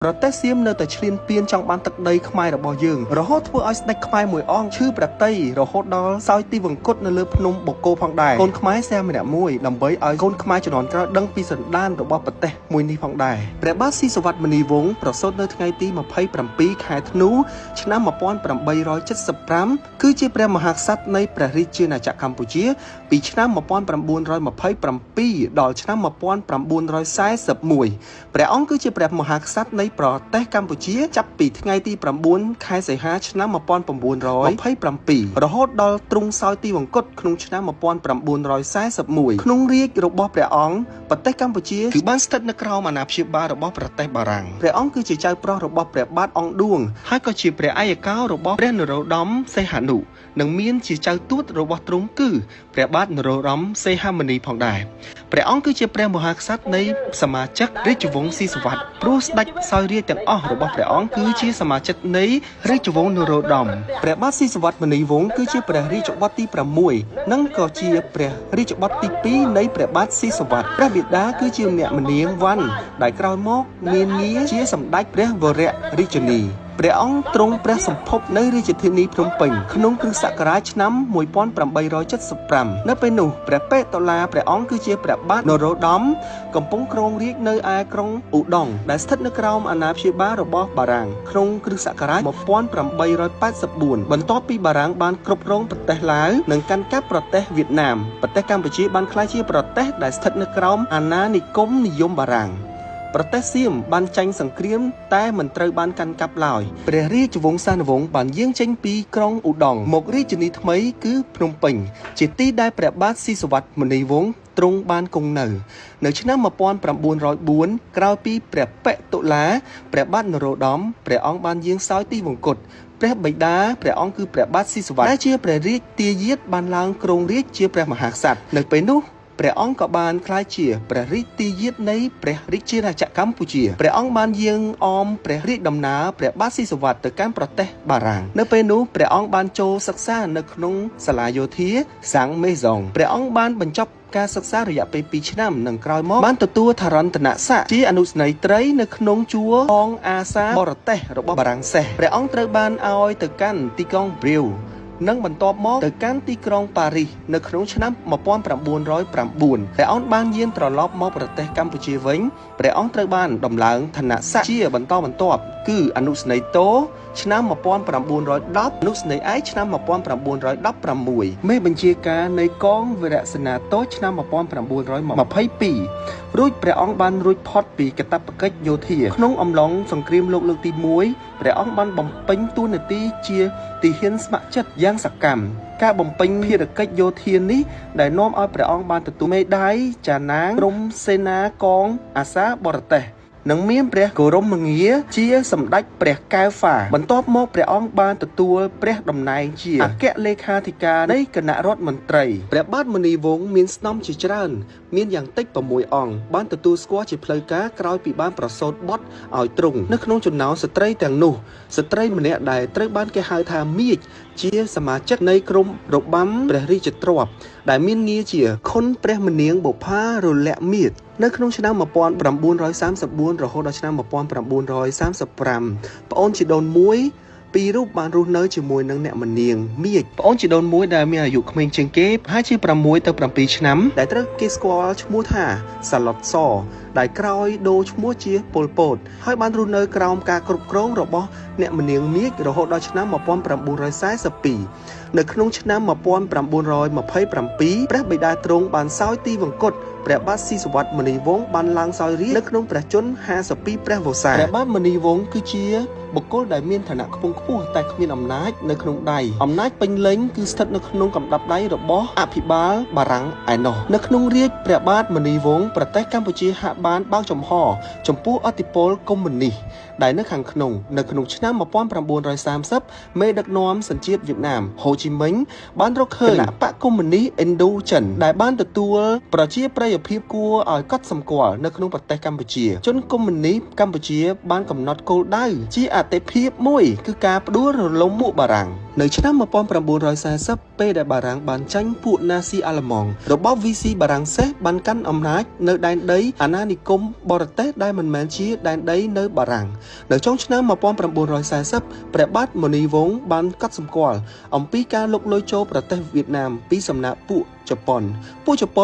ប្រទេសសៀមនៅតែឈ្លានពានចង់បានទឹកដីខ្មែររបស់យើងរហូតធ្វើឲ្យស្ដេចខ្មែរមួយអង្គឈឺប្រតិយរហូតដល់សោយទីវង្គតនៅលើភ្នំបូកគោផងដែរកូនខ្មែរសែម្នាក់មួយដើម្បីឲ្យកូនខ្មែរជំនាន់ក្រោយដឹងពីសន្តានរបស់ប្រទេសមួយនេះផងដែរព្រះបាទស៊ីសុវត្ថិមុនីវង្សប្រសូតនៅថ្ងៃទី27ខែធ្នូឆ្នាំ1875គឺជាព្រះមហាក្សត្រនៃព្រះរាជាណាចក្រកម្ពុជាពីឆ្នាំ1927ដល់ឆ្នាំ1941ព្រះអង្គគឺជាព្រះមហាក្សត្រនៃប្រទេសកម្ពុជាចាប់ពីថ្ងៃទី9ខែសីហាឆ្នាំ1927រហូតដល់ទ្រង់សោយទីវង្គតក្នុងឆ្នាំ1941ក្នុងរាជ្យរបស់ព្រះអង្គប្រទេសកម្ពុជាគឺបានស្ថិតនៅក្រោមអាណាព្យាបាលរបស់ប្រទេសបារាំងព្រះអង្គគឺជាចៅប្រុសរបស់ព្រះបាទអង្គឌួងហើយក៏ជាព្រះឯកកោរបស់ព្រះនរោត្តមសីហនុនិងមានជាចៅទូតរបស់ទ្រង់គឺព្រះបាទនរោត្តមសីហមុនីផងដែរព្រះអង្គគឺជាព្រះមហាក្សត្រនៃសមាជិករាជវង្សស៊ីសុវត្ថិព្រោះស្ដេចសោយរាជ្យទាំងអស់របស់ព្រះអង្គគឺជាសមាជិកនៃរាជវង្សនរោត្តមព្រះបាទស៊ីសុវត្ថិមុនីវង្សគឺជាព្រះរាជបុត្រទី6និងក៏ជាព្រះរាជបុត្រទី2នៃព្រះបាទស៊ីសុវត្ថិព្រះបិតាគឺជាអ្នកមនាងវ៉ាន់ដែលក្រោយមកមានងារជាសម្ដេចព្រះវររាជនីព្រះអង្គទ្រង់ព្រះសម្ភពនៅរាជធានីភ្នំពេញក្នុងគ្រិស្តសករាជឆ្នាំ1875នៅពេលនោះព្រះពេតុលាព្រះអង្គគឺជាព្រះបាទនរោត្តមកំពុងគ្រងរាជ្យនៅឯក្រុងឧដុង្គដែលស្ថិតនៅក្រោមអាណាព្យាបាលរបស់បារាំងក្នុងគ្រិស្តសករាជ1884បន្ទាប់ពីបារាំងបានគ្រប់គ្រងប្រទេសឡាវនិងកាន់កាប់ប្រទេសវៀតណាមប្រទេសកម្ពុជាបានក្លាយជាប្រទេសដែលស្ថិតនៅក្រោមអាណានិគមនិយមបារាំងប្រទេសសៀមបានចាញ់សង្គ្រាមតែមិនត្រូវបានកាន់កាប់ឡើយព្រះរាជវង្សានុវង្សបានយាងចេញពីក្រុងឧដុង្គមករាជធានីថ្មីគឺភ្នំពេញជាទីដែលព្រះបាទស៊ីសុវត្ថិមុនីវង្សទ្រង់បានគង់នៅឆ្នាំ1904ក្រោយពីព្រះបិតុលាព្រះបាទនរោត្តមព្រះអង្គបានយាងសោយទីវង្គតព្រះបិតាព្រះអង្គគឺព្រះបាទស៊ីសុវត្ថិដែលជាព្រះរាជទាយាទបានឡើងគ្រងរាជ្យជាព្រះមហាក្សត្រនៅពេលនោះព្រះអង្គក៏បានក្លាយជាព្រះរាជទាយាទនៃព្រះរាជាណាចក្រកម្ពុជាព្រះអង្គបានយាងអមព្រះរាជដំណើរព្រះបាទស៊ីសុវត្ថិទៅកាន់ប្រទេសបារាំងនៅពេលនោះព្រះអង្គបានចូលសិក្សានៅក្នុងសាលាយោធាសាំងមេហ្សុងព្រះអង្គបានបញ្ចប់ការសិក្សារយៈពេល2ឆ្នាំនិងក្រោយមកបានទទួលថរន្តនស័ក្តិជាអនុស្នេហ៍ត្រីនៅក្នុងជួរកងអាសាបរទេសរបស់បារាំងសេះព្រះអង្គត្រូវបានឲ្យទៅកាន់ទីក្រុងព្រាវនិងបន្ទាប់មកទៅកាន់ទីក្រុងប៉ារីសនៅក្នុងឆ្នាំ1909ព្រះអង្គបានយាងត្រឡប់មកប្រទេសកម្ពុជាវិញព្រះអង្គត្រូវបានដំឡើងឋានៈស័ក្តិជាបន្តបន្ទាប់គឺអនុស្នេហ៍តូឆ្នាំ1910អនុស្នេហ៍ឯកឆ្នាំ1916មេបញ្ជាការនៃកងវីរសេនាតូចឆ្នាំ1922រួចព្រះអង្គបានរួចផុតពីកាតព្វកិច្ចយោធាក្នុងអំឡុងសង្គ្រាមលោកលើកទី1ព្រះអង្គបានបំពេញតួនាទីជាទាហានស្ម័គ្រចិត្តយ៉ាងសកម្មការបំពេញភារកិច្ចយោធានេះដែលនាំឲ្យព្រះអង្គបានទទួលមេដាយចាណាងក្រុមសេនាកងអាសាបរទេសនិងមានព្រះគោរមងារជាសម្ដេចព្រះកែវហ្វាបន្ទាប់មកព្រះអង្គបានទទួលព្រះតំណែងជាអគ្គលេខាធិការនៃគណៈរដ្ឋមន្ត្រីព្រះបាទមុនីវង្សមានស្នំជាច្រើនមានយ៉ាងតិច6អង្គបានទទួលស្គាល់ជាផ្លូវការក្រោយពីបានប្រសូតបុត្រឲ្យទ្រង់នៅក្នុងចំណោមស្ត្រីទាំងនោះស្ត្រីម្នាក់ដែលត្រូវបានគេហៅថាមាឃជាសមាជិកនៃក្រុមរបាំព្រះរាជទ្រព្យដែលមានងារជាខុនព្រះមនាងបុប្ផារលក្ខមាសនៅក្នុងឆ្នាំ1934រហូតដល់ឆ្នាំ1935ប្អូនជីដូនមួយពីររូបបានរស់នៅជាមួយនឹងអ្នកមនាងមាឃប្អូនជីដូនមួយដែលមានអាយុក្មេងជាងគេប្រហែលជា6ទៅ7ឆ្នាំដែលត្រូវគេស្គាល់ឈ្មោះថាសាឡុតសដែលក្រោយដូរឈ្មោះជាប៉ុលពតហើយបានរស់នៅក្រោមការគ្រប់គ្រងរបស់អ្នកមនាងមាឃរហូតដល់ឆ្នាំ1942នៅក្នុងឆ្នាំ1927ព្រះបិតាទ្រង់បានសោយទីវង្គតព្រះបាទស៊ីសុវត្ថិមុនីវង្សបានឡើងសោយរាជ្យនៅក្នុងព្រះជន្ម52ព្រះវស្សាព្រះបាទមុនីវង្សគឺជាបុគ្គលដែលមានឋានៈខ្ពង់ខ្ពស់តែគ្មានអំណាចនៅក្នុងដៃអំណាចពេញលេញគឺស្ថិតនៅក្នុងកម្ដាប់ដៃរបស់អភិបាលបារាំងឯណោះនៅក្នុងរាជ្យព្រះបាទមុនីវង្សប្រទេសកម្ពុជាហាក់បានបើកចំហចំពោះឥទ្ធិពលកុម្មុយនីសដែលនៅខាងក្នុងឆ្នាំ1930មេដឹកនាំសញ្ជាតិវៀតណាមហូជីមិញបានរកឃើញគណៈបកកុម្មុយនីសឥណ្ឌូចិនដែលបានទទួលប្រជាប្រិយភាពគួរឲ្យកត់សម្គាល់នៅក្នុងប្រទេសកម្ពុជាជនកុម្មុយនីសកម្ពុជាបានកំណត់គោលដៅជាអតិភិបមួយគឺការផ្ដួលរំលំពួកបារាំង នៅឆ្នាំ1940ពេលដែលបារាំងបានចាញ់ពួកណាស៊ីអាល្លឺម៉ង់របប VC បារាំងសេះបានកាន់អំណាចនៅដែនដីអាណានិគមបរទេសដែលមិនមែនជាដែនដីនៅបារាំងនៅចុងឆ្នាំ1940ព្រះបាទមុនីវង្សបានកត់សម្គាល់អំពីការលុកលុយចូលប្រទេសវៀតណាមពីសំណាក់ពួកជប៉ុ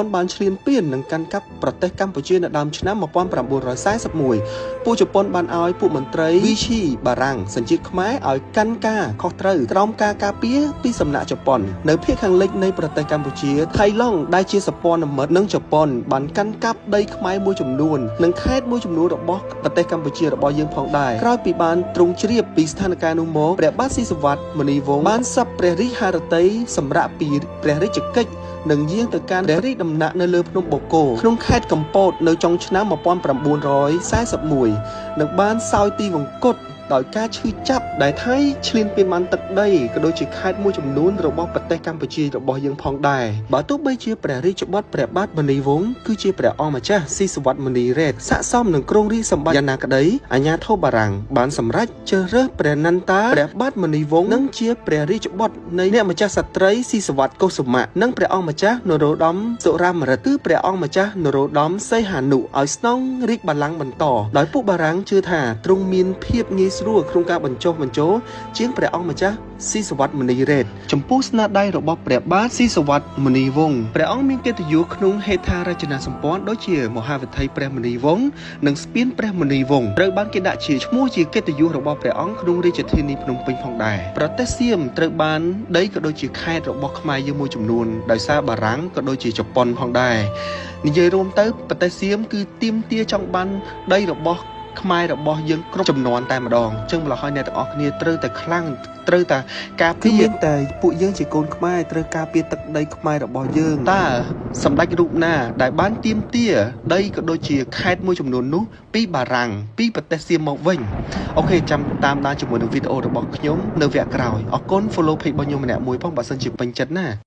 នបានឈ្លានពាននិងកាន់កាប់ប្រទេសកម្ពុជានៅដើមឆ្នាំ1941ពួកជប៉ុនបានឲ្យពួកមន្ត្រីវីឈីបារាំងសញ្ជាតិខ្មែរឲ្យកាន់ការខុសត្រូវក្រោមការការពារពីសំណាក់ជប៉ុននៅភាគខាងលិចនៃប្រទេសកម្ពុជាថៃឡុងដែលជាសព្វនិមិត្តនឹងជប៉ុនបានកាន់កាប់ដីខ្មែរមួយចំនួននិងខេត្តមួយចំនួនរបស់ប្រទេសកម្ពុជារបស់យើងផងដែរក្រោយពីបានទ្រង់ជ្រាបពីស្ថានភាពនោះមកព្រះបាទស៊ីសុវត្ថិមុនីវង្សបានសັບព្រះរាជហឫទ័យសម្រាប់ពីព្រះរាជកិច្ចនិងយាងទៅកាន់ព្រះរាជដំណាក់នៅលើភ្នំបូកគោក្នុងខេត្តកំពតនៅចុងឆ្នាំ1941និងបានសោយទីវង្គតដោយការឈឺចាប់ដែលថៃឈ្លានពានបានទឹកដីក៏ដូចជាខេត្តមួយចំនួនរបស់ប្រទេសកម្ពុជារបស់យើងផងដែរបើទោះបីជាព្រះរាជបុត្រព្រះបាទមុនីវង្សគឺជាព្រះអង្គម្ចាស់ស៊ីសុវត្ថិមុនីរ៉េតស័ក្តិសមនឹងគ្រងរាជសម្បត្តិយ៉ាងណាក្តីអាញាធិបតេយ្យបារាំងបានសម្រេចជ្រើសរើសព្រះនន្តាព្រះបាទមុនីវង្សនិងជាព្រះរាជបុត្រនៃអ្នកម្ចាស់ក្ត្រីស៊ីសុវត្ថិកុសុមៈនិងព្រះអង្គម្ចាស់នរោត្តមសុរាមរិទ្ធគឺព្រះអង្គម្ចាស់នរោត្តមសីហនុឲ្យស្នងរាជបល្ល័ង្កបន្តដោយពួកបារាំងជឿថាទ្រង់មានភាពងាយស្រួលក្នុងការបញ្ចុះបញ្ចូលជាងព្រះអង្គម្ចាស់ស៊ីសុវត្ថិមុនីរ៉េតចំពោះស្នាដៃរបស់ព្រះបាទស៊ីសុវត្ថិមុនីវង្សព្រះអង្គមានកិត្តិយសក្នុងហេដ្ឋារចនាសម្ព័ន្ធដូចជាមហាវិថីព្រះមុនីវង្សនិងស្ពានព្រះមុនីវង្សត្រូវបានគេដាក់ជាឈ្មោះជាកិត្តិយសរបស់ព្រះអង្គក្នុងរាជធានីភ្នំពេញផងដែរប្រទេសសៀមត្រូវបានដីក៏ដូចជាខេត្តរបស់ខ្មែរយើងមួយចំនួនដោយសារបារាំងក៏ដូចជាជប៉ុនផងដែរនិយាយរួមទៅប្រទេសសៀមគឺទាមទារចង់បានដីរបស់ខ្មែររបស់យើងគ្រប់ចំនួនតែម្ដងអញ្ចឹងម្ល៉េះហើយអ្នកទាំងអស់គ្នាត្រូវតែខ្លាំងត្រូវតែការពារមានតែពួកយើងជាកូនខ្មែរត្រូវការពារទឹកដីខ្មែររបស់យើងតើសម្ដេចរូបណាដែលបានទាមទារដីក៏ដូចជាខេត្តមួយចំនួននោះពីបារាំងពីប្រទេសសៀមមកវិញអូខេចាំតាមដានជាមួយនឹងវីដេអូរបស់ខ្ញុំនៅវគ្គក្រោយអរគុណ follow page របស់ខ្ញុំម្នាក់មួយផងបើសិនជាពេញចិត្តណា